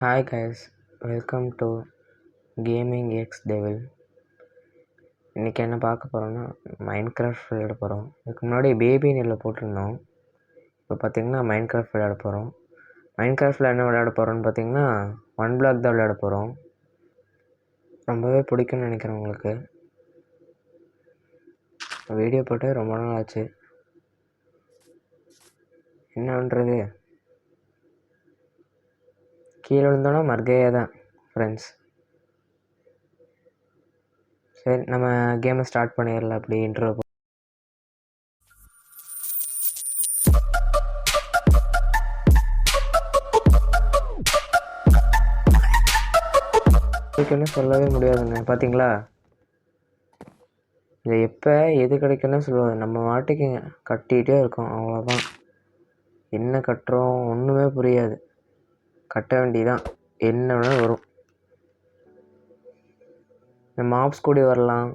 Hi guys, welcome to Gaming X Devil. இன்றைக்கி என்ன பார்க்க போகிறோன்னா மைன்கிராஃப்ட் விளையாட போகிறோம். இதுக்கு முன்னாடி பேபி நெல்லில் போட்டிருந்தோம். இப்போ பார்த்திங்கன்னா மைன்கிராஃப்ட் விளையாட போகிறோம். மைன்கிராஃப்டில் என்ன விளையாட போகிறோன்னு பார்த்திங்கன்னா ஒன் பிளாக் தான் விளையாட போகிறோம். ரொம்பவே பிடிக்கும்னு நினைக்கிறேன் உங்களுக்கு. வீடியோ போட்டு ரொம்ப நாள் ஆச்சு. என்ன பண்ணுறது, கீழே விழுந்தோன்னா மர்கையே தான் ஃப்ரெண்ட்ஸ். சரி, நம்ம கேமை ஸ்டார்ட் பண்ணிடலாம். அப்படி இன்ட்ரோ கிடைக்குன்னு சொல்லவே முடியாதுங்க. பார்த்தீங்களா, இதை எப்போ எது கிடைக்குன்னு சொல்லுவாங்க. நம்ம மாட்டுக்கு கட்டிகிட்டே இருக்கோம், அவ்வளோதான். என்ன கட்டுறோம் ஒன்றுமே புரியாது. கட்ட வேண்டியதான், என்ன வேணாலும் வரும். இந்த மாப்ஸ் கூடி வரலாம்.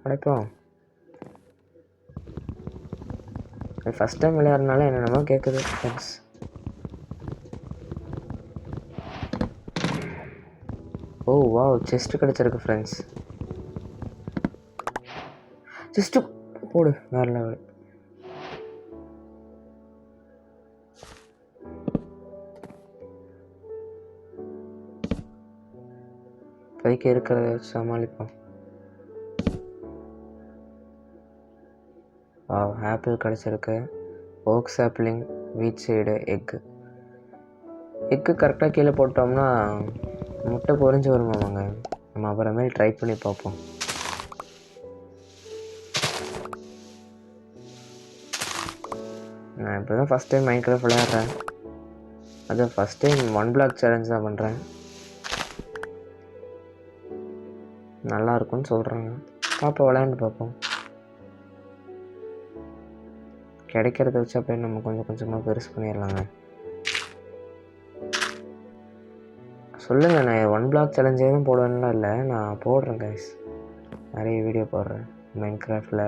கிடைப்போம். ஃபஸ்ட் டைம் விளையாடுறதுனால என்னென்னமோ கேட்குது ஃப்ரெண்ட்ஸ். ஓ வாவ், செஸ்ட்டு கிடச்சிருக்கு ஃப்ரெண்ட்ஸ். செஸ்ட்டு போடு, வேறு லெவல். கைக்கு இருக்கிறத வச்சு சமாளிப்போம். வாவ், ஆப்பிள் கிடச்சிருக்கு. ஓக் சாப்ளிங், வீட் சைடு, எக்கு கரெக்டாக கீழே போட்டோம்னா முட்டை பொரிஞ்சு வருமாமாங்க. நம்ம அப்புறமேல் ட்ரை பண்ணி பார்ப்போம். நான் இப்போ தான் ஃபஸ்ட் டைம் மைன்கிராஃப்ட் விளையாடுறேன். அது first time one block challenge தான் பண்ணுறேன். நல்லா இருக்கும்னு சொல்கிறாங்க. பார்ப்போம், விளையாண்டு பார்ப்போம். கிடைக்கிறத வச்சு அப்படியே நம்ம கொஞ்சம் கொஞ்சமாக பெருசு பண்ணிடலாங்க. சொல்லுங்கள், நான் ஒன் பிளாக் சேலஞ்சே தான் போடுவேன்லாம் இல்லை, நான் போடுறேன் கைஸ். நிறைய வீடியோ போடுறேன் மைன்கிராஃப்டில்,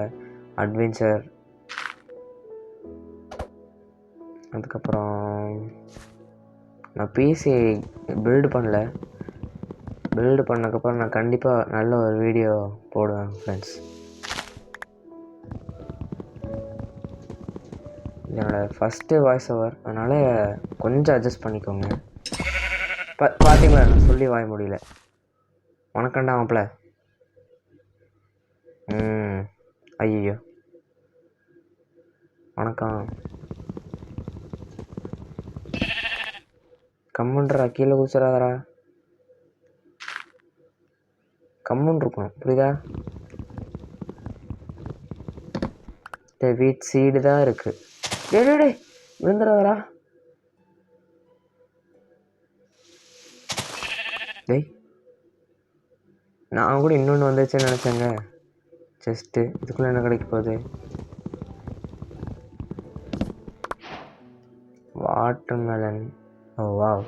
அட்வென்ச்சர். அதுக்கப்புறம் நான் பிசி பில்டு பண்ணல. பில்டு பண்ணதுக்கப்புறம் நான் கண்டிப்பாக நல்ல ஒரு வீடியோ போடுவேன் ஃப்ரெண்ட்ஸ். என்னோடய ஃபஸ்ட்டு வாய்ஸ் ஓவர், அதனால் கொஞ்சம் அட்ஜஸ்ட் பண்ணிக்கோங்க. பார்த்தீங்களா, நான் சொல்லி வாய முடியல. வணக்கம்டா மாப்பிள்ள. ஐயோ, வணக்கம். கம்முன்றா, கீழே குதிச்சிடாதரா. கம்முன்னு இருக்கணும், புரியுதா? வீட் சீடு தான் இருக்குது. டே விழுந்துடாதரா. டேய், நான் கூட இன்னொன்று வந்துச்சுன்னு நினச்சேங்க. செஸ்ட்டு, இதுக்குள்ளே என்ன கிடைக்க போகுது? Watermelon. Oh wow,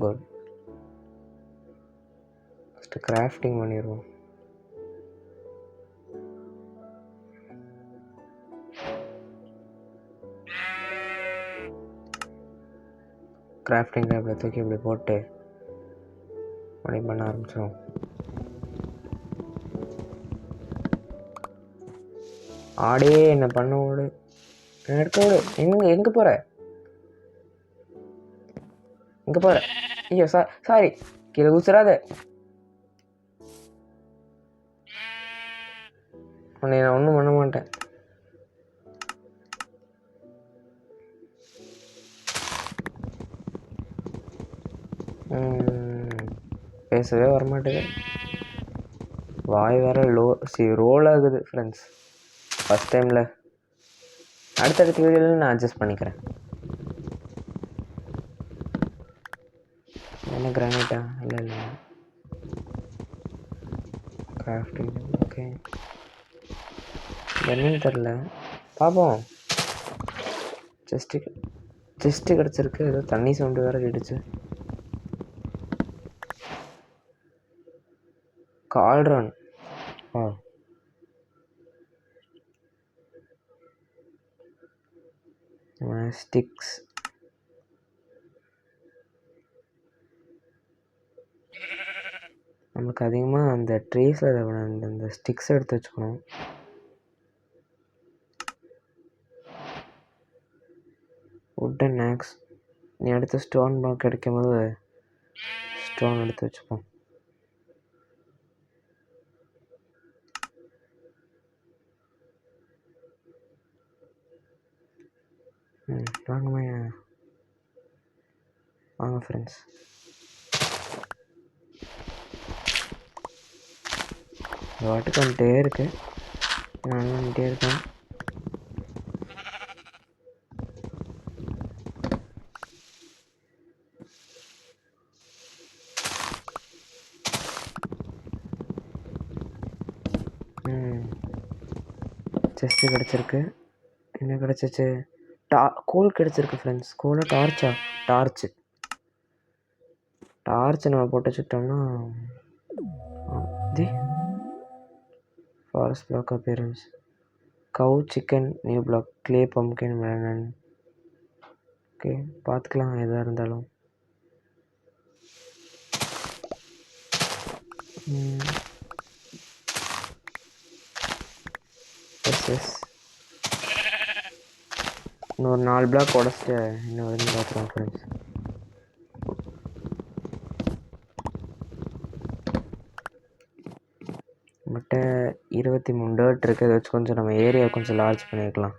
good. First crafting பண்ணிடுவோம். கிராஃப்டிங் டேபிளை தூக்கி இப்படி போட்டு அப்படி பண்ண ஆரம்பிச்சிடும். ஆடே என்ன பண்ண ஓடு, எடுக்க ஓடு. எங்கே போகிற? இங்கே போகிற? ஐயோ சாரி, கீழே குதிச்சிடாத. உன்னை நான் ஒன்றும் பண்ண மாட்டேன். பேசவே வரமாட்டேது. வாய் வேற ரோல் ஆகுது ஃப்ரெண்ட்ஸ் ஃபஸ்ட் டைமில். அடுத்தடுத்த வீடியோவில் நான் அட்ஜஸ்ட் பண்ணிக்கிறேன். என்ன கிரானைட்டா? இல்லை கிராஃப்டிங். ஓகே, என்னன்னு தெரில, பார்ப்போம். செஸ்ட்டு கிடச்சிருக்கு. ஏதோ தண்ணி சவுண்டு வேறு கேட்டுச்சு. கால்ட்ரான். ஸ்டிக்ஸ். நமக்கு அதிகமாக அந்த ட்ரீஸில் அந்த ஸ்டிக்ஸ் எடுத்து வச்சுக்கணும். Wooden axe. நீ அடுத்து ஸ்டோன் பாக் கிடைக்கும் போது ஸ்டோன் எடுத்து வச்சுப்போம். வாங்க ஃப்ரெண்ட்ஸ். வாட்டுக்கு வந்துட்டே இருக்கு, நான் வந்துட்டே இருக்கேன். செஸ்ட்டு கிடச்சிருக்கு. என்ன கிடச்சிச்சு? கோல் கிடச்சிருக்கு ஃப்ரெண்ட்ஸ். கோலை டார்ச்சு நம்ம போட்டு வச்சுட்டோம்னா forest block appearance. Cow chicken new block clay pumpkin melon. Okay, பார்த்துக்கலாம் எதாக இருந்தாலும். எஸ் இன்னொரு 4 பிளாக் உடச்சிட்டு இன்னும் வந்து பார்த்துருவோம் ஃப்ரெண்ட்ஸ். பட் 23 டர்ட் இருக்குது. அதை வச்சு கொஞ்சம் நம்ம ஏரியா கொஞ்சம் லார்ஜ் பண்ணியிருக்கலாம்.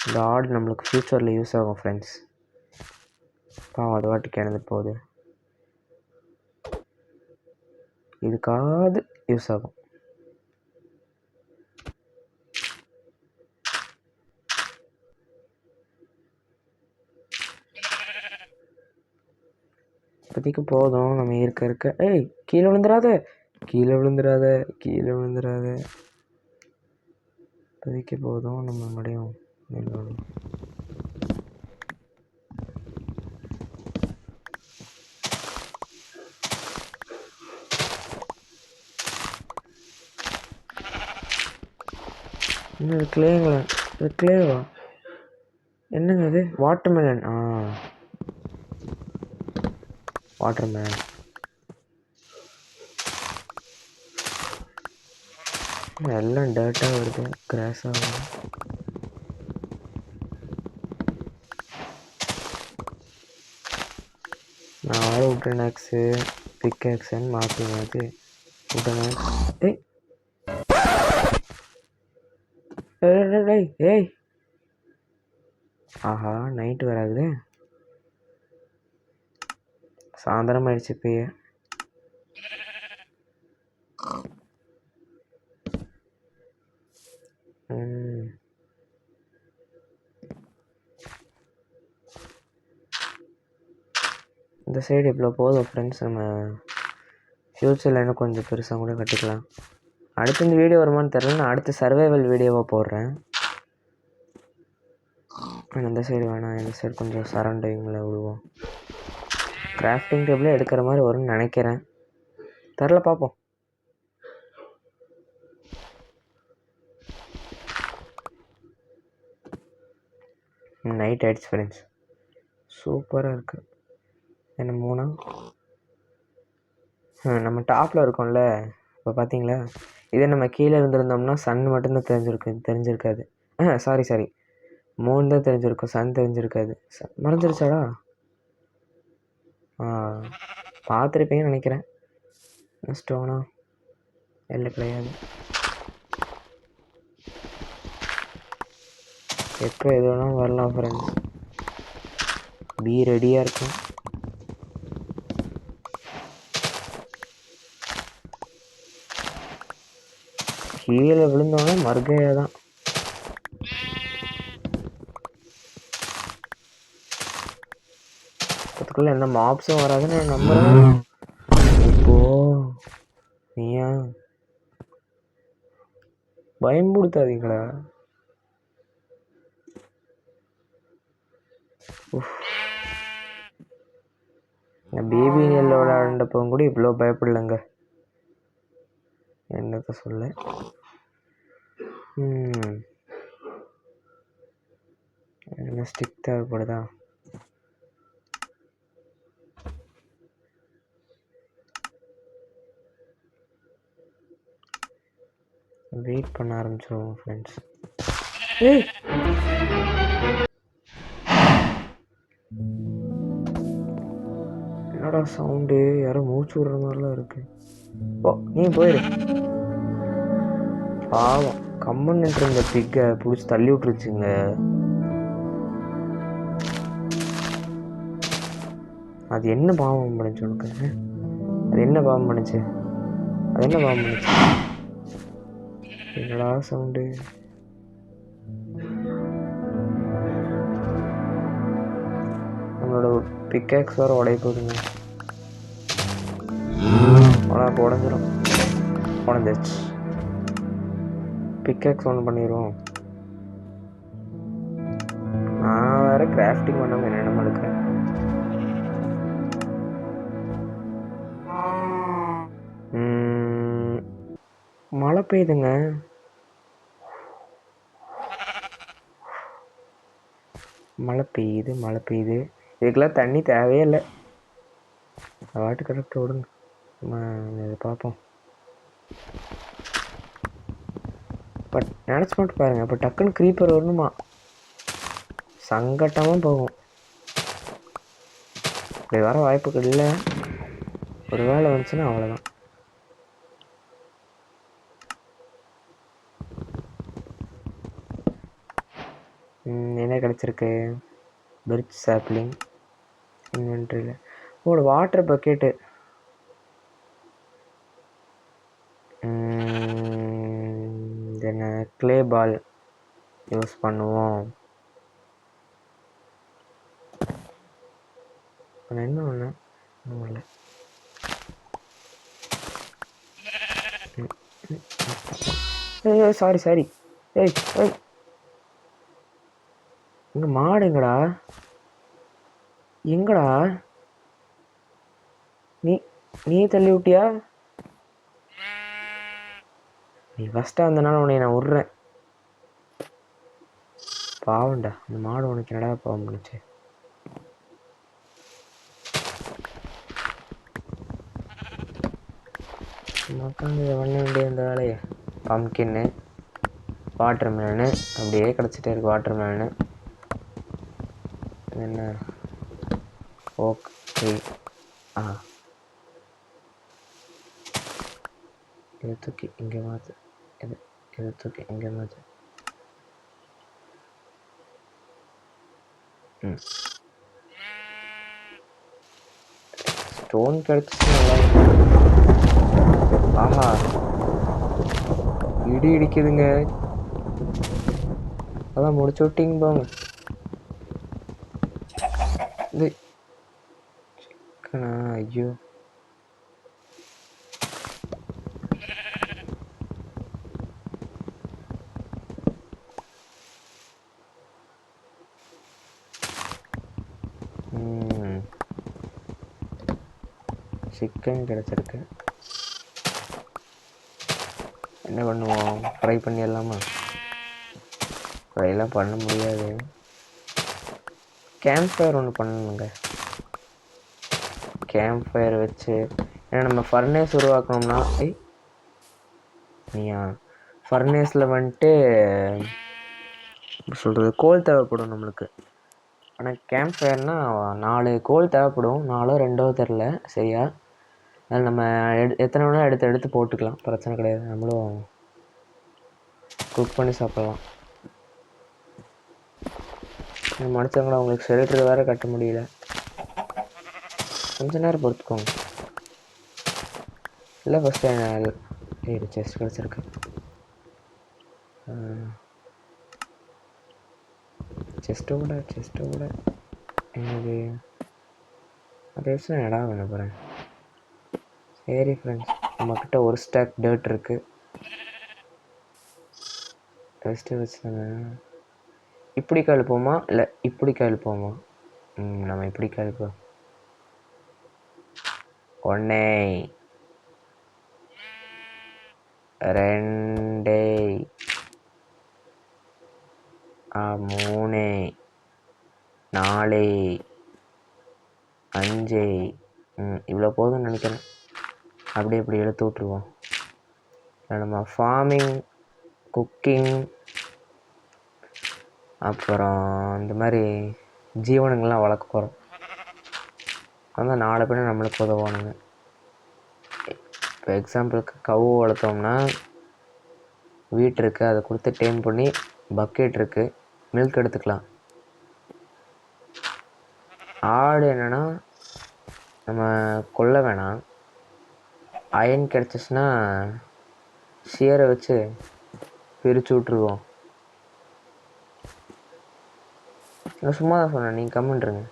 இந்த ஆடு நம்மளுக்கு ஃப்யூச்சரில் யூஸ் ஆகும் ஃப்ரெண்ட்ஸ். அது வாட்டுக்கு இறந்து போகுது. இதுக்காவது யூஸ் ஆகும். இப்போதைக்கு போதும். நம்ம இருக்க ஏய் கீழே விழுந்துடாத. இப்போதைக்கு போதும். நம்ம மறுபடியும் இன்னும் கிளேவா என்னங்க இது? வாட்டர்மெலன். வாட்டர்மெலன் எல்லாம் டர்ட்டாக வருது, கிராஸாக வருது. நான் வர வுட்டன் ஆக்ஸு பிக் ஆக்ஸுன்னு மாற்றி வுட்டன் ஆக்ஸ். ஏய் ஆஹா, நைட்டு வராது. சாயந்தரம் ஆயிடுச்சு இப்பயே. இந்த சைடு இவ்வளோ போதும் ஃப்ரெண்ட்ஸ். நம்ம ஃப்யூச்சரில் இன்னும் கொஞ்சம் பெருசாக கூட கட்டிக்கலாம். அடுத்து இந்த வீடியோ வருமானு தெரியல. நான் அடுத்து சர்வைவல் வீடியோவாக போடுறேன். இந்த சைடு வேணாம், இந்த சைடு கொஞ்சம் சரௌண்டிங்கில் விடுவோம். கிராஃப்டிங் டேபிளே எடுக்கிற மாதிரி வரும்னு நினைக்கிறேன். தெரில, பார்ப்போம். நைட் ஆகிடுச்சு ஃப்ரெண்ட்ஸ். சூப்பராக இருக்குது. என்ன 3 நம்ம டாப்பில் இருக்கோம்ல இப்போ பார்த்தீங்களா? இதே நம்ம கீழே இருந்திருந்தோம்னா சன் மட்டும்தான் தெரிஞ்சிருக்காது. சாரி மூணு தான் தெரிஞ்சிருக்கும், சன் தெரிஞ்சிருக்காது. மறைஞ்சிருச்சாடா? பார்த்துருப்பீங்கன்னு நினைக்கிறேன். ஸ்டோனா இல்லை, கிடையாது. எப்போ எது வேணாலும் வரலாம் ஃப்ரெண்ட்ஸ். பி ரெடியாக இருக்கும். கீழே விழுந்தோடனே மறுகையாக தான். அதுக்குள்ளே எந்த மாப்ஸும் வராதுன்னு நான் நம்புகிறேன். இப்போ நீயா பயம்படுத்தாதீங்களா? பேபி நெல்லோட விளையாண்டப்போ கூட இவ்வளோ பயப்படலைங்க. என்னத்த சொல்ல. என்ன ஸ்டிக் தேவைப்படுதா? வெயிட் பண்ண ஆரம்பிச்சிருவோம் ஃப்ரெண்ட்ஸ். ஏய் என்னடா சவுண்டு? யாரோ மூச்சு விடுற மாதிரிலாம் இருக்கு. ஓ நீ போயிரு. பாவம் கம்மன் இருந்த பிக்கை பிடிச்சி தள்ளி விட்டுருச்சுங்க. அது என்ன பாவம் பண்ணுச்சு உனக்கு? அது என்ன பாவம் பண்ணுச்சு? அது என்ன பாவம் பண்ணுச்சு? என்னடா சவுண்டு? நம்மளோட பிக்கேக்ஸ் வேறு உடைய போகுதுங்க. உடஞ்சிரும். உடஞ்சிருச்சு. பிக்கேக்ஸ் ஒன்று பண்ணிடுவோம். நான் வேறு கிராஃப்டிங் பண்ணாமல் என்னென்னமோ எடுக்கிறேன். மழை பெய்யுதுங்க. மழை பெய்யுது. இதுக்கெல்லாம் தண்ணி தேவையே இல்லை. வாட்டு கரெக்டாக விடுங்க. இதை பார்ப்போம். பட் நினச்சி மட்டும் பாருங்கள். இப்போ டக்குன்னு க்ரீப்பர் வரணுமா? சங்கட்டமாக போகும். இப்படி வர வாய்ப்புகள் இல்லை. ஒரு வேளை வந்துச்சுன்னா அவ்வளோதான். என்ன கிடச்சிருக்கு? Bridge sapling இன்வென்ட்ரியில். ஒரு வாட்டர் பக்கெட்டு. தென் க்ளே பால் யூஸ் பண்ணுவோம். என்ன ஒன்று இல்லை. சாரி. ஏய் இங்கே மாடு எங்கடா? நீ தள்ளி விட்டியா? நீ ஃபஸ்ட்டாக இருந்தனால உன்னை நான் விட்றேன். பாவண்டா அந்த மாடு உனக்கு என்னடா பாவம் பண்ணுச்சு? உட்காந்து பண்ண வேண்டிய அந்த வேலையை. பம்கின்னு, வாட்டர் மெலனு அப்படியே கிடச்சிட்டே இருக்கு. வாட்டர் மெலனு என்ன ஓக் ட்ரீ. இதை தூக்கி இங்கே மாற்று. இதை தூக்கி இங்கே மாற்று. ஸ்டோன் கிடச்சிச்சு நல்லா. ஆஹா இடி இடிக்குதுங்க. அதான் முடிச்சு விட்டிங்க போங்க. இது சிக்கனா? ஐயோ சிக்கன் கிடச்சிருக்கு. என்ன பண்ணுவோம்? ஃப்ரை பண்ணிடலாமா? ஃப்ரைலாம் பண்ண முடியாது. கேம்ப் ஃபயர் ஒன்று பண்ணணுங்க. கேம்ப் ஃபயர் வச்சு ஏன்னா நம்ம ஃபர்னேஸ் உருவாக்கணும்னா நீயா ஃபர்னேஸில் வந்துட்டு எப்படி சொல்கிறது, கோல் தேவைப்படும் நம்மளுக்கு. ஆனால் கேம்ப் ஃபயர்னால் 4 கோல் தேவைப்படும். 4ஓ 2ஓ தெரில சரியா. அதில் நம்ம எத்தனை வேணாலும் எடுத்து போட்டுக்கலாம். பிரச்சனை கிடையாது. நம்மளும் குக் பண்ணி சாப்பிட்லாம். மனுஷங்கள அவங்களுக்கு ஷெல்டர் வேறு கட்ட முடியல. கொஞ்ச நேரம் பொறுத்துக்கோங்க. இல்லை ஃபஸ்ட்டு செஸ்ட் கிடச்சிருக்கு. செஸ்ட்டோட எனக்கு அதை வச்சு நான் இடம் வேணும் போகிறேன். சரி ஃப்ரெண்ட்ஸ், நம்மக்கிட்ட ஒரு ஸ்டாக் டர்ட் இருக்குது. ஃபஸ்ட்டு வச்சு இப்படி கழுப்போமா இல்லை இப்படி கழுப்போமா? நம்ம இப்படி கழுப்போம். ஒன்னே 2 3 4 5 இவ்வளோ போதும்னு நினைக்கிறேன். அப்படியே இப்படி எடுத்து விட்ருவோம். நம்ம ஃபார்மிங், குக்கிங், அப்புறம் இந்த மாதிரி ஜீவனங்கள்லாம் வளர்க்க போகிறோம். அந்த 4 பேரும் நம்மளுக்கு உதவானுங்க. இப்போ எக்ஸாம்பிளுக்கு கவு வளர்த்தோம்னா வீட் இருக்குது, அதை கொடுத்து டேம் பண்ணி பக்கெட் இருக்குது, மில்க் எடுத்துக்கலாம். ஆடு என்னென்னா நம்ம கொல்ல வேணாம், அயன் கிடச்சிச்சின்னா ஷியரை வச்சு பிரித்து விட்ருவோம். நான் சும்மா தான் சொன்னேன், நீங்கள் கம்மெண்ட்ருங்க.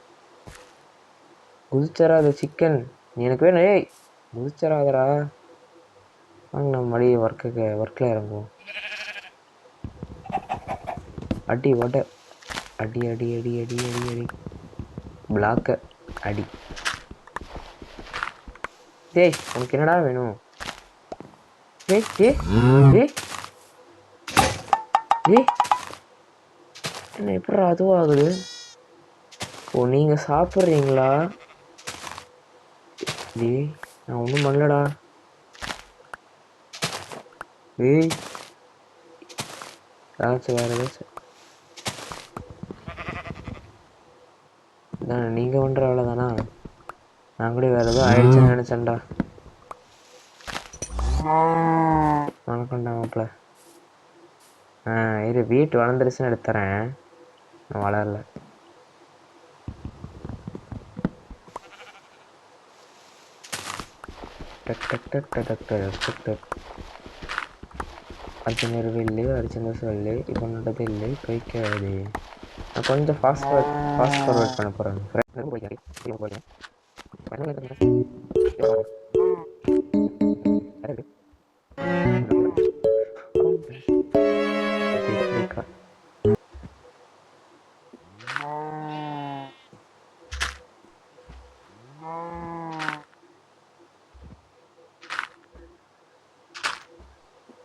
குதிச்சராத சிக்கன் நீ எனக்கு வேணும். ஏய் குதிச்சராதரா, வாங்க நம்ம மறுபடியும் ஒர்க்கில் இறங்குவோம். அடி ஓட்ட அடி அடி அடி அடி அடி அடி பிளாக்க அடி. டேய் உனக்கு என்னடா வேணும்? ஏய் ஏய் ஏய் ஏய் என்ன எப்படி அதுவும் ஆகுது? ஓ நீங்கள் சாப்பிட்றீங்களா? டேய் நான் ஒன்றும் பண்ணலடா. ஏய் ஏதாச்சும் வேறு ஏதாச்சும் தானே நீங்கள் பண்ணுற வேலை தானா? நான் கூட வேறு எதுவும் ஆயிடுச்சுன்னு நினச்சேன்டா. வணக்கம்டா மாப்பிள்ள. இது வீட்டு வளர்ந்துருச்சுன்னு எடுத்துறேன். நான் வளரல. டக் டக் டக் டக் டக் டக் டக் டக். அர்ஜுனர் வில்லு, அர்ஜுனர் சொல்லு, இப்போ நடதில்லை கைக்காது. நான் கொஞ்சம் ஃபாஸ்ட் ஃபார்வர்ட் பண்ண போகிறேன்.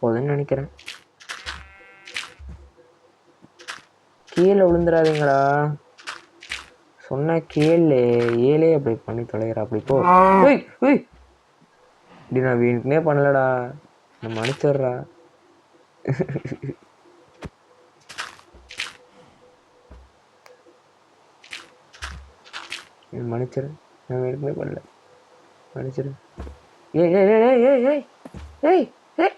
போதுன்னு நினைக்கிறேன். கீழே விழுந்துடாதீங்களா சொன்ன கேளு. ஏழே அப்படி பண்ணி தொலைகிறா. அப்படி போ. இப்படி நான் வீட்டுனே பண்ணலடா, நான் மன்னிச்சிடுறா. மன்னிச்சிரு, நான் வீட்டுனே பண்ணல, மன்னிச்சிரு. ஏய் ஏய் ஏய் ஏய் ஏய் ஏய் ஏய்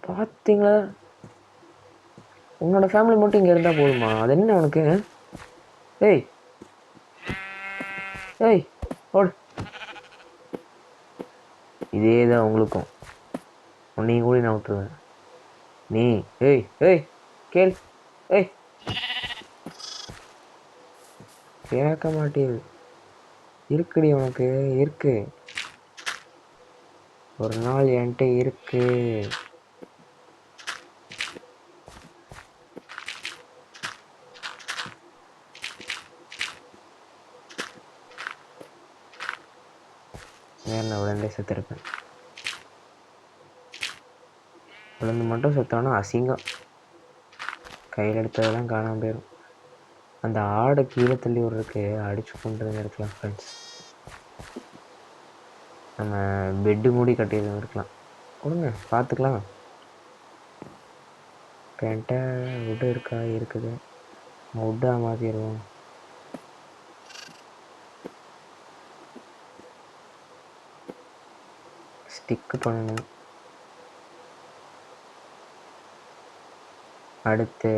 பார்த்தீங்களா? உன்னோட ஃபேமிலி மட்டும் இங்கே இருந்தால் போதுமா? அது என்ன உனக்கு? ஏய் ஏய் ஓடு. இதே தான் உங்களுக்கும். உன்னையும் கூட நான் விட்டுருவேன். நீ ஏய் ஏய் கேள். ஏய் கேட்க மாட்டேது. இருக்குடி உனக்கு இருக்கு. ஒரு நாள் என்கிட்ட இருக்கு. நான் விழுந்தே செத்துருப்பேன். விழுந்து மட்டும் செத்தானா அசிங்கம். கையில் எடுத்ததெல்லாம் காணாமல் போயிடும். அந்த ஆடை கீழே தள்ளி விட்றதுக்கு அடிச்சு கொண்டு இருக்கலாம் ஃப்ரெண்ட்ஸ். நம்ம பெட்டு மூடி கட்டியது இருக்கலாம். கொடுங்க பார்த்துக்கலாம். என்கிட்ட வுட்டு இருக்கா? இருக்குது. வுட்டாக மாற்றிடுவோம். ஸ்டிக்கு பண்ணணும். அடுத்து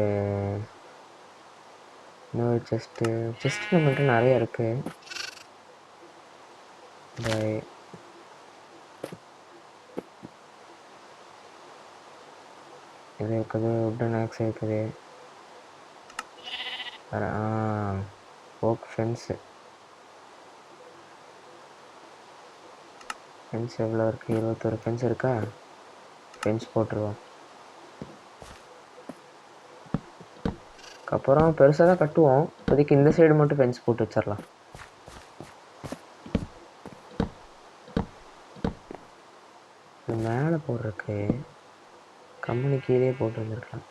இன்னொரு செஸ்ட்டு நம்மள்கிட்ட நிறைய இருக்குது. இது இருக்குது, உட்டன் ஆக்ஸ் இருக்குது. ஓக் ஃபென்ஸு எவ்வளோ இருக்குது? 21 ஃபென்ஸ் இருக்கா? ஃபென்ஸ் போட்டுருவோம். அப்புறம் பெருசாக தான் கட்டுவோம். இப்போதைக்கு இந்த சைடு மட்டும் ஃபென்ஸ் போட்டு வச்சிடலாம். மேலே போடுறக்கு கம்பெனி கீழே போட்டு வந்துருக்கலாம்.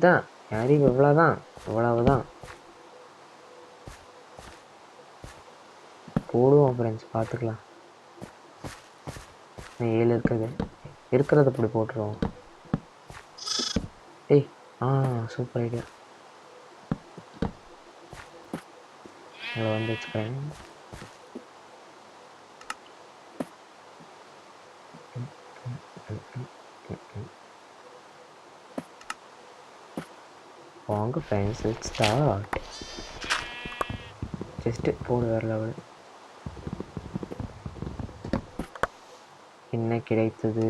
தான் யாரையும் இவ்வளவுதான் போடுவோம் ஃப்ரெண்ட்ஸ், பார்த்துக்கலாம். 7 இருக்கிறத இப்படி போட்டுருவோம். ஏய் சூப்பர் ஐடியா. உங்களை வந்து வச்சுக்கிறேன். வாங்க ஃப்ரெண்ட்ஸ், லெட்ஸ் ஸ்டார்ட். ஜஸ்ட் போடு, வேறு லெவல். என்ன கிடைத்தது?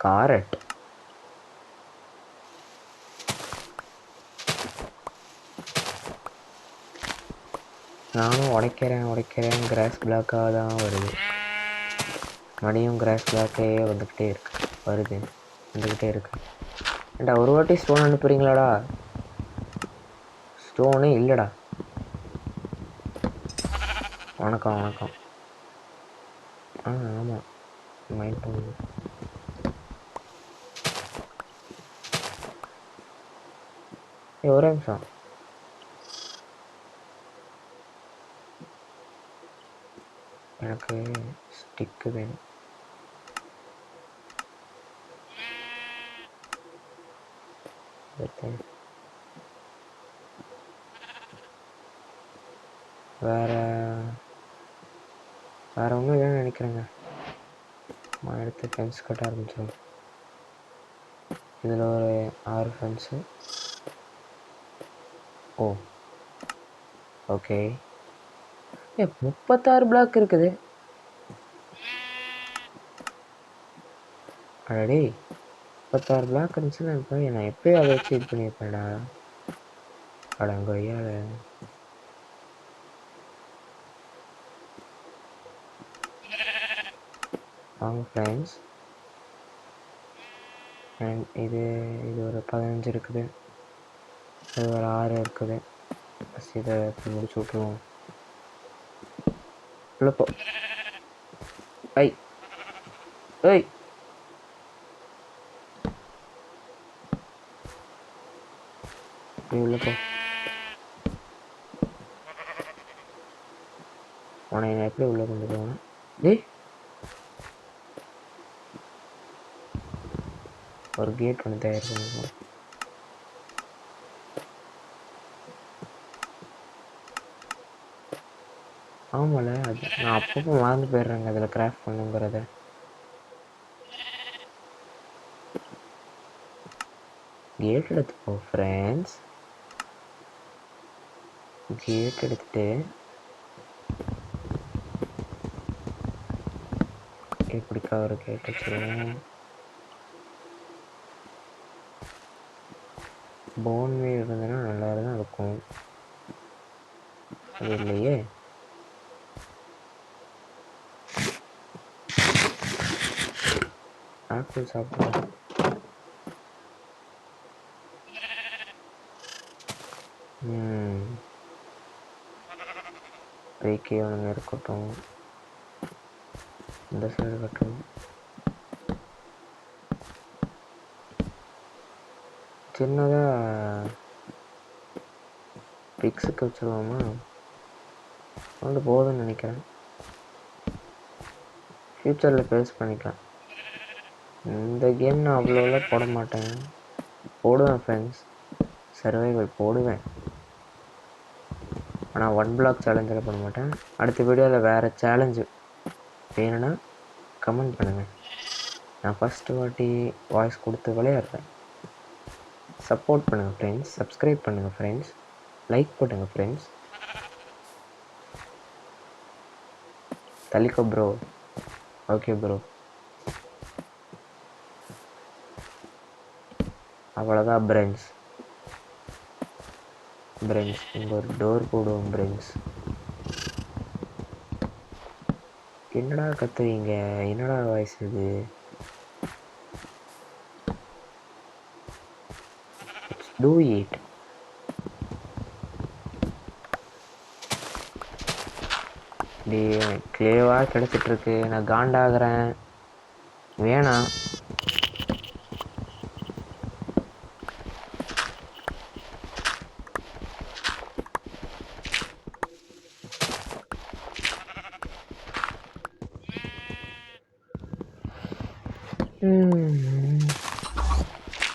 காரட். நானும் உடைக்கிறேன். கிராஸ் பிளாக்காக தான் வருது. மடியும் கிராஸ் பிளாக்கே வந்துக்கிட்டே இருக்கு. ஏண்டா ஒரு வாட்டி ஸ்டோன் அனுப்புறீங்களாடா? ஸ்டோனே இல்லைடா. வணக்கம். ஆமாம், மைண்ட் பண்ணுங்க. ஒரே நிமிஷம். எனக்கு ஸ்டிக்கு வேணும். வேறு ஒன்றும் இல்லைன்னு நினைக்கிறேங்க. நான் எடுத்து ஃபென்ஸ் கட்ட ஆரம்பிச்சிடும். இதில் ஒரு 6 ஃபென்ஸு. ஓகே. 36 பிளாக் இருக்குது. அடடே, 36 பிளாக் இருந்துச்சுன்னா இப்போ நான் எப்போயும் அதை வச்சு இது பண்ணியிருப்பேன்டா. அடங்கொய்யால. வாங்க ஃப்ரெண்ட்ஸ். அண்ட் இது ஒரு 15 இருக்குது. இது ஒரு 6 இருக்குது. இதை முடிச்சு விட்ருவோம். உள்ளப்போ ஐய் உள்ளப்போ உன என்ன எப்படி உள்ள கொண்டு போவேன்? ஒரு கேட் ஒன்று தயார் பண்ணுவோம். ஆமால, அது நான் அப்பப்போ மறந்து போயிடுறேங்க அதில் கிராஃப்ட் பண்ணுங்கிறத. கேட் எடுத்துப்போ ஃப்ரெண்ட்ஸ். கேட் எடுத்துட்டு இப்படிக்கா ஒரு கேட் வச்சுருவோம். போன் மீல் இருந்ததுன்னா நல்லா தான் இருக்கும். அது இல்லையே. ஆப்பிள் சாப்பிடுவோம். வைக்கே ஒன்று இருக்கட்டும். இந்த சைடு கட்டணும். சின்னதாக பிக்ஸுக்கு வச்சுருவோமா? வந்து போதும்னு நினைக்கிறேன். ஃப்யூச்சரில் பெருசு பண்ணிக்கலாம். இந்த கேம் நான் அவ்வளோலாம் போட மாட்டேன். போடுவேன் ஃப்ரெண்ட்ஸ், சர்வைவல் போடுவேன். ஆனால் 1 பிளாக் சேலஞ்செல்லாம் பண்ண மாட்டேன். அடுத்த வீடியோவில் வேறு சேலஞ்சு வேணும்னா கமெண்ட் பண்ணுங்கள். நான் ஃபஸ்ட்டு வாட்டி வாய்ஸ் கொடுத்து விளையாடுறேன். சப்போர்ட் பண்ணுங்கள் ஃப்ரெண்ட்ஸ். சப்ஸ்கிரைப் பண்ணுங்கள் ஃப்ரெண்ட்ஸ். லைக் பண்ணுங்கள் ஃப்ரெண்ட்ஸ். தலிக்கோ ப்ரோ. Okay bro. அவ்வளோதான் ஃப்ரெண்ட்ஸ். இங்கே ஒரு டோர் போடுவோம் ஃப்ரெண்ட்ஸ். என்னடா கத்துவீங்க? என்னடா வாய்ஸ் இது? Do it. கிளேவாக கிடச்சிட்ருக்கு. நான் காண்டாகிறேன். வேணாம்.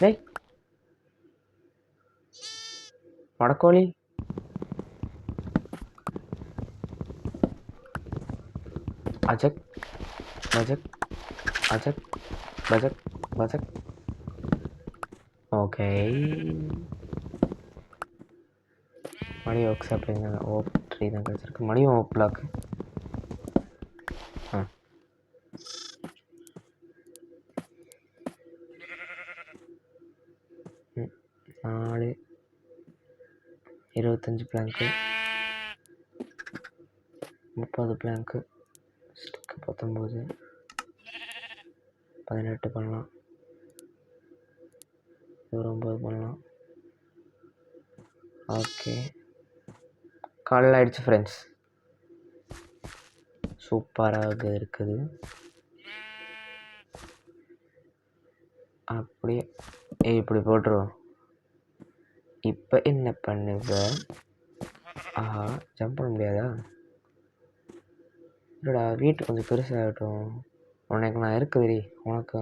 டேய் வடக்கோழி. அஜக் பஜக் அஜக் பஜக் பஜக். ஓகே, மறுபடியும் ஒர்க் ஷாப் ஓப் ட்ரீ தான் கிடச்சிருக்கு. மறுபடியும் ஓப் பிளாக். ஆ 4 25 பிளாங்க்கு, 30 பிளாங்க்கு, ஸ்டிக்கு 19, 18 பண்ணலாம், 29 பண்ணலாம். ஓகே, காலையில் ஆயிடுச்சு ஃப்ரெண்ட்ஸ். சூப்பராக இருக்குது. அப்படியே இப்படி போட்டுருவோம். இப்போ என்ன பண்ணுவ? ஆஹா, ஜம்ப் பண்ண முடியாதா? இல்லைடா, வீட்டு கொஞ்சம் பெருசாகட்டும். உனக்கு நான் இருக்குதுடி, உனக்கு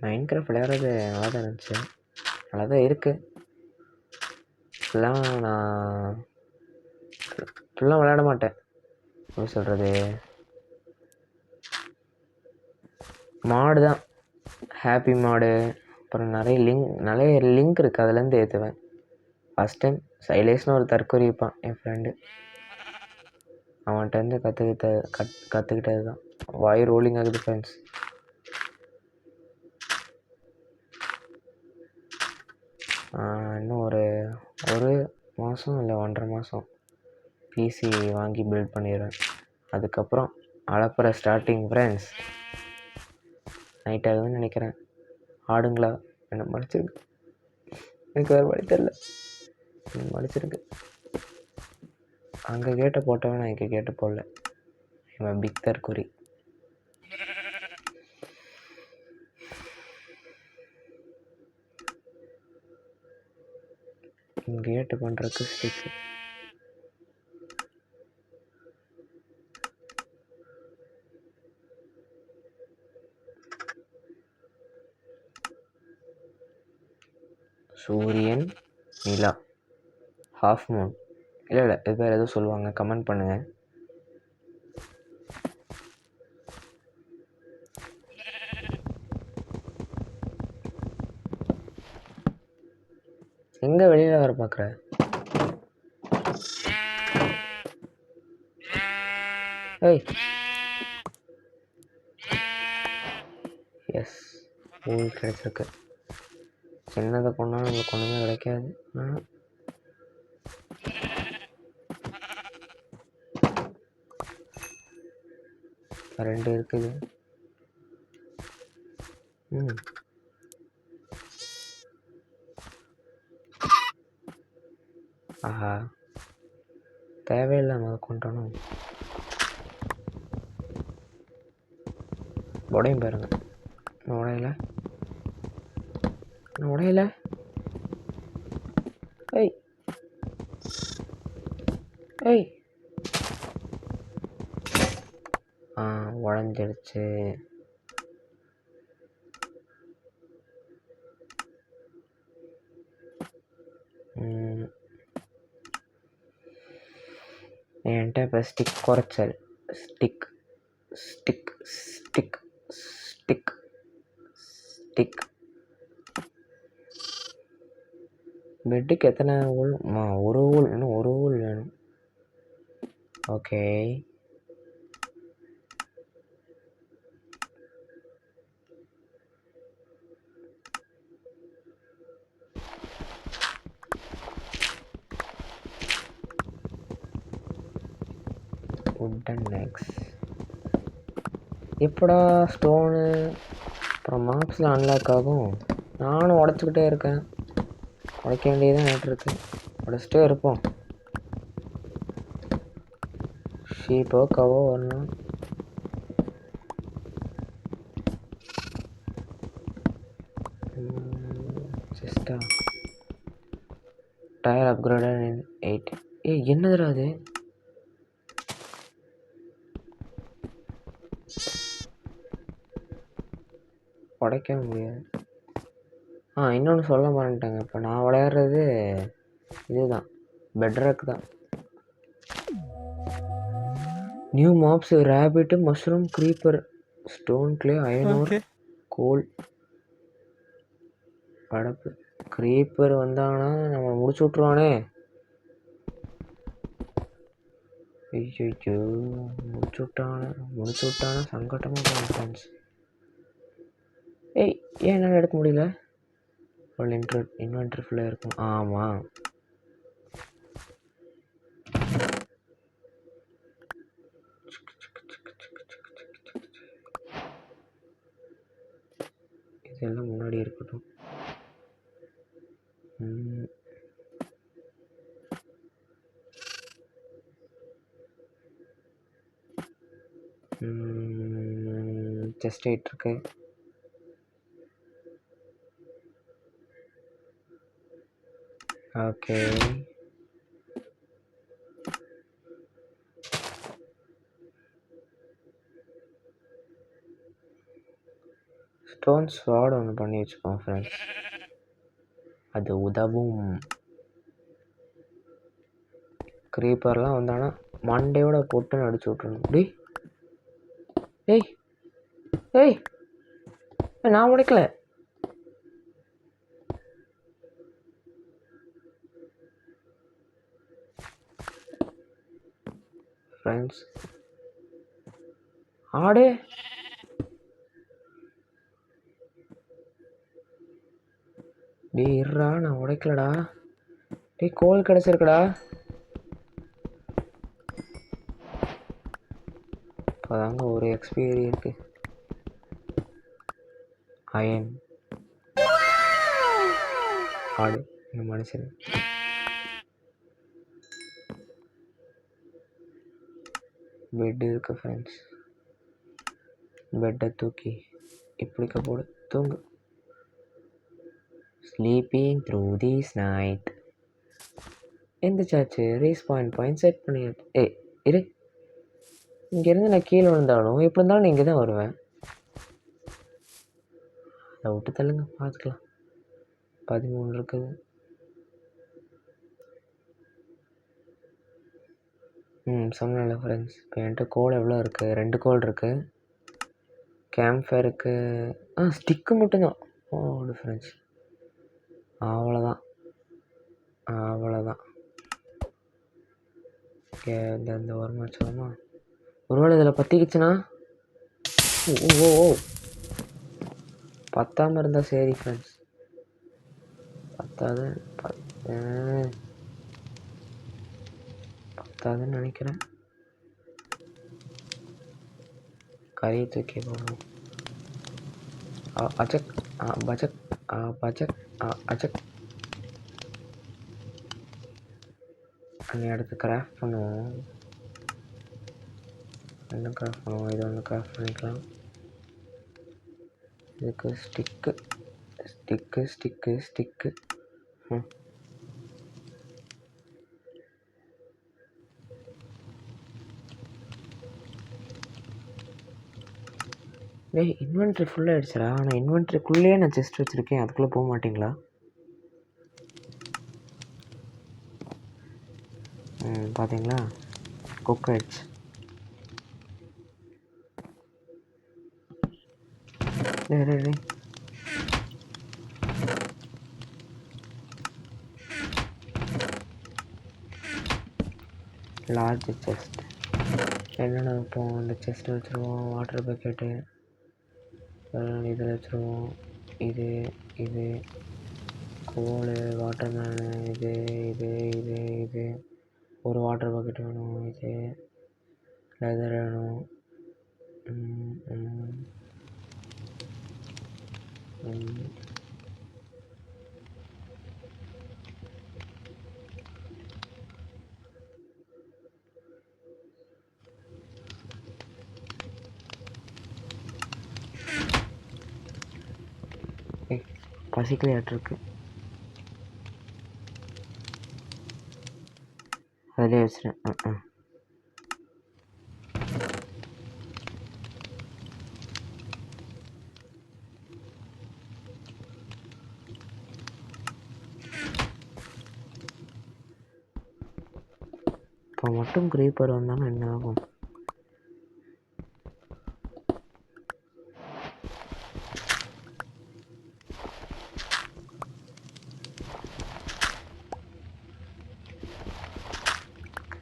மைன்கிராஃப்ட் விளையாடுறது நல்லா தான் இருந்துச்சு, நல்லா தான் இருக்குது. ஃபுல்லாக நான் ஃபுல்லாக விளையாட மாட்டேன். எப்படி சொல்கிறது, மாடு தான், ஹாப்பி மாடு, அப்புறம் நிறைய லிங்க் இருக்குது, அதுலேருந்து ஏற்றுவேன். ஃபஸ்ட் டைம் சைலேஷ்னு ஒரு தற்கொலை இருப்பான் என் ஃப்ரெண்டு, அவன்கிட்டருந்து கற்றுக்கிட்டது தான். வாய் ரோலிங் ஆகுது ஃப்ரெண்ட்ஸ். இன்னும் ஒரு மாதம் இல்லை 1.5 மாதம் பிசி வாங்கி பில்ட் பண்ணிடுவேன். அதுக்கப்புறம் அளப்புற ஸ்டார்டிங் ஃப்ரெண்ட்ஸ். நைட் ஆகுதுன்னு நினைக்கிறேன். ஆடுங்களா, என்ன மடிச்சிருக்கு, எனக்கு வேறு வழி தெரியல, மடிச்சிருக்கு. அங்கே கேட்ட போட்டவன் நான் இங்கே கேட்டு போடல. இவன் பிக் தற்கொலை. கேட்டு பண்ணுறதுக்கு ஸ்டிக்கு. சூரியன், நிலா, ஹாஃப் மூன், இல்லை இது பேர் எதுவும் சொல்லுவாங்க, கமெண்ட் பண்ணுங்கள். எங்கே வெளியில் வர பார்க்குற? ஏய், எஸ், ஊர் கிடைச்சிருக்கு. சின்னதை கொண்டாலும் நம்மளுக்கு ஒன்றுமே கிடைக்காது. ரெண்டு இருக்குது. ஆஹா, தேவையில்லாம அதை கொண்டானோம். உடையும் பாருங்க, உடையல. ஏய் ஏய், உடஞ்சிடுச்சு. என்கிட்ட இப்போ ஸ்டிக் குறைச்சல். Stick stick stick stick stick. பெட்டுக்கு எத்தனை ஊல்? ஒரு ஊல், இன்னும் ஒரு ஊல் வேணும். ஓகே, வுட்டன் நெக்ஸ் எப்படா ஸ்டோனு அப்புறம் மாப்ஸில் அன்லாக் ஆகும்? நானும் உடச்சிக்கிட்டே இருக்கேன். உடைக்க வேண்டியதான் ஆகிட்டுருக்கு. உடச்சிட்டே இருப்போம். ஷீப்போ கவோ வரணும். செஸ்டா டயர் அப்கிரேடட் இன் 8. என்னதுடா அது? உடைக்க முடியாது. இன்னொன்று சொல்ல மாட்டேங்க. இப்போ நான் விளையாடுறது இதுதான், பெட்ராக் தான். New mobs rabbit, mushroom, creeper, stone, clay, iron ore, coal. படப்பு க்ரீப்பர் வந்தாங்கன்னா நம்ம முடிச்சு விட்ருவானே. ஐயோ முடிச்சு விட்டானா சங்கட்டமாக போகும் ஃப்ரெண்ட்ஸ். ஏன் என்னால் எடுக்க முடியல? ஒரு இன்வென்ட்ரி ஃபுல்லாக இருக்கும். ஆமாம், இதெல்லாம் முன்னாடி இருக்கட்டும். செஸ்ட் ஹைட் இருக்கு. ஓகே, ஸ்டோன் ஸ்வாட் ஒன்று பண்ணி வச்சுக்கோங்க ஃப்ரெண்ட்ஸ், அது உதவும். க்ரீப்பர்லாம் வந்தானா மண்டையோட போட்டுன்னு அடிச்சு விட்ருணும். ஏய் நான் உடைக்கல. ஃப்ரெண்ட்ஸ் ஆடு இருடா, நான் உடைக்கலடா. கோல் கிடச்சிருக்குடா. இப்போதாங்க ஒரு எக்ஸ்பீரி இருக்கு. அயன் ஆடு என் மனுஷன். பெட் இருக்கு ஃப்ரெண்ட்ஸ். பெட்டை தூக்கி இப்படிக்க போடு, தூங்கு. Sleeping through this night. எந்திரிச்சாச்சு. ரீஸ் பாயிண்ட் செட் பண்ணியாச்சு. இரு, இங்கேருந்து நான் கீழே விழுந்தாலும் எப்படி இருந்தாலும் நான் இங்கே தான் வருவேன். அதை விட்டு தள்ளுங்க, பார்த்துக்கலாம். 13 இருக்குது. சொன்னேன்ல ஃப்ரெண்ட்ஸ், இப்போ என்கிட்ட கோல் எவ்வளோ இருக்குது? 2 கோல் இருக்குது. கேம்ப் ஃபயருக்கு ஸ்டிக்கு மட்டும்தான். ஃப்ரெண்ட்ஸ் அவ்வளோதான். இந்த ஓரமாக வச்சோமா? ஒருவேளை இதில் பற்றிக்கிச்சுன்னா பத்தாமல் இருந்தால் சரி ஃப்ரெண்ட்ஸ். பத்தாதுன்னு நினைக்கிறேன். கறியை தூக்கி போகணும். அச்சக் பச்சக் பச்சக் அச்சக். அடுத்து கிராஃப்ட் பண்ணுவோம். என்ன கிராஃப்ட் பண்ணுவோம்? இது ஒன்று கிராஃப்ட் பண்ணிக்கலாம். இதுக்கு ஸ்டிக்கு. இன்வென்ட்ரி ஃபுல்லாக ஆகிடுச்சுடா. ஆனால் இன்வென்ட்ரிக்குள்ளேயே நான் செஸ்ட் வச்சுருக்கேன். அதுக்குள்ளே போக மாட்டிங்களா? பார்த்தீங்களா? குக் ஆயிடுச்சு. லார்ஜ் செஸ்ட் என்னென்ன வைப்போம்? அந்த செஸ்ட்டை வச்சுருவோம். வாட்டர் பக்கெட்டு இதில் வச்சுருவோம். இது கோல், வாட்டர் மேனு, இது ஒரு வாட்டர் பக்கெட் வேணும். இது லெதர் வேணும். பசிக்கலையாட்டிருக்கு. அதிலே வச்சுட்டேன். இப்போ மட்டும் க்ரீப்பர் வந்தாலும் என்ன ஆகும்?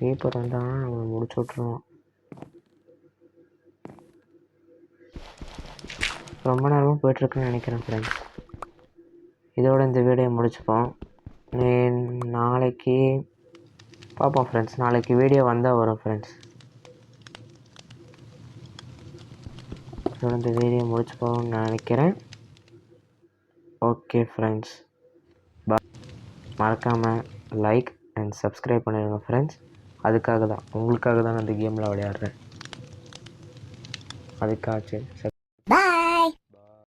க்ரீப்பர் வந்தாங்கன்னா நம்ம முடிச்சு விட்ருவோம். ரொம்ப நேரமாக போய்ட்டுருக்குன்னு நினைக்கிறேன் ஃப்ரெண்ட்ஸ். இதோட இந்த வீடியோ முடிச்சுப்போம். நாளைக்கு பார்ப்போம் ஃப்ரெண்ட்ஸ். நாளைக்கு வீடியோ வந்தால் வரும் ஃப்ரெண்ட்ஸ். இதோட இந்த வீடியோ முடிச்சுப்போம்னு நினைக்கிறேன். ஓகே ஃப்ரெண்ட்ஸ், மறக்காமல் லைக் அண்ட் சப்ஸ்கிரைப் பண்ணிடுங்க ஃப்ரெண்ட்ஸ். அதுக்காக தான், உங்களுக்காக தான் நான் இந்த கேமில் விளையாடுறேன். அதுக்காச்சும்